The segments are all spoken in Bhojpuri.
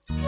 तिरमा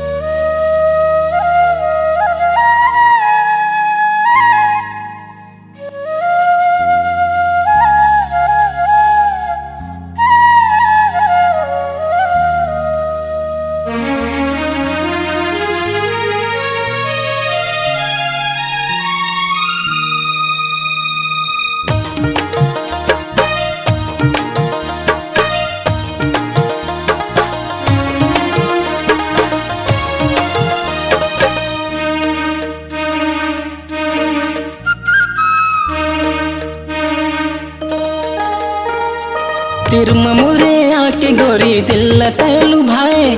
मोरे आके गोरी दिल तैलू भाई,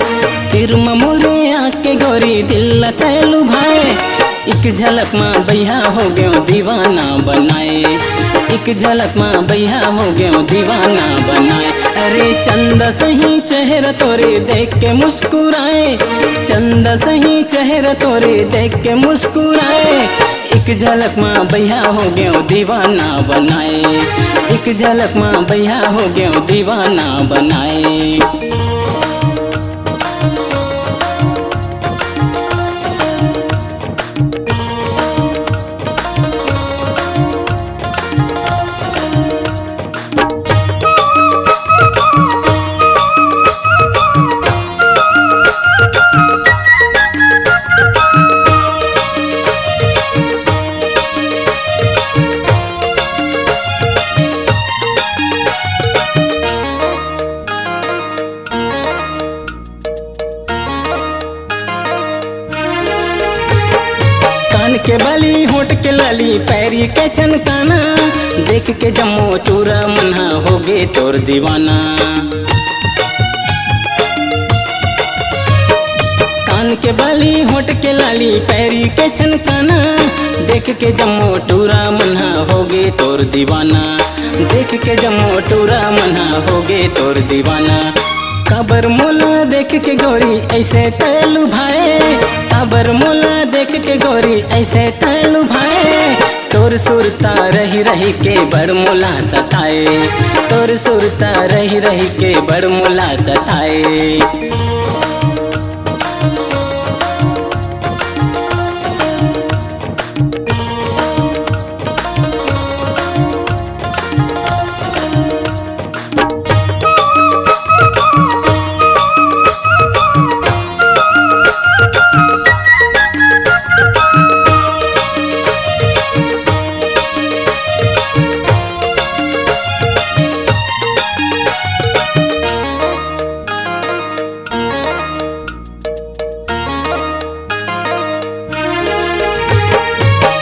तिरमा मोरे आके गोरी दिल तैलू भाई। एक झलक माँ भैया हो गयो दीवाना बनाए, एक झलक माँ भैया हो गयो दीवाना बनाए। अरे चंदा सही चेहरा तोरे देख के मुस्कुराए, चंदा सही चेहरा तोरे देख के मुस्कुराए। एक झलक माँ भैया हो गयो दीवाना बनाए, एक झलक माँ भैया हो गयो दीवाना बनाए। के बाली होठ के लाली पैरी के छनकाना, देख के जम्मो चूरा मन्हा हो गे तोर दीवाना। कान के बाली होठ के लाली पैरी के छनकाना, देख के जम्मो टूरा मन्हा हो गे तोर दीवाना, देख के जम्मो टूरा मन्हा हो गे तोर दीवाना। काबर मोला देख के गोरी ऐसे तैलू भाई, काबर मोला देख के गोरी ऐसे तैलू भाई। तोर सुरता रही रही के बड़ मोला सताए, तोर सुरता रही रही के बड़ मोला सताए।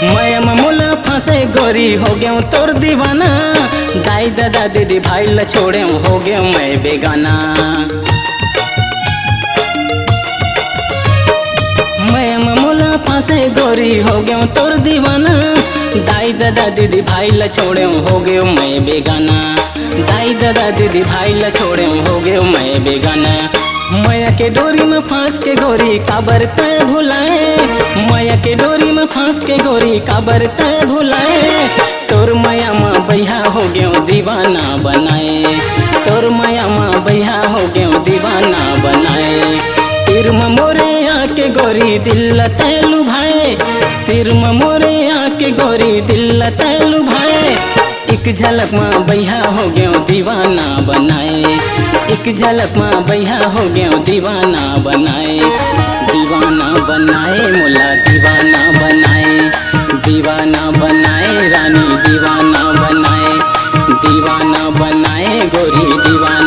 मैं मोला फंसे गोरी हो गयो तोर दीवाना, दाई दादा दीदी भाई ल छोड़े हो गयो मैं बेगाना। मैं मोला फंसे गोरी हो गयो तोर दीवाना, दाई दादा दीदी भाई ल छोड़े हो गयो मैं बेगाना, दाई दादा दीदी भाई ल छोड़े हो गयो मैं बेगाना। माया के डोरी में फांस के गोरी काबर तय भुलाए, माया के डोरी में फांस के गोरी काबर तय भुलाए। तोर माया माँ भैया हो गयो दीवाना बनाए, तोर माया माँ भैया हो गयो दीवाना बनाए। तिरमा मोरे आके गोरी दिल तैलू भाई, तिरमा मोरे आके गोरी दिल तैलू भाई। एक झलक माँ भैया हो गयो दीवाना बनाए, एक झलक माँ भैया हो गयो दीवाना बनाए। दीवाना बनाए मोला दीवाना बनाए, दीवाना बनाए रानी दीवाना बनाए, दीवाना बनाए गोरी दीवाना।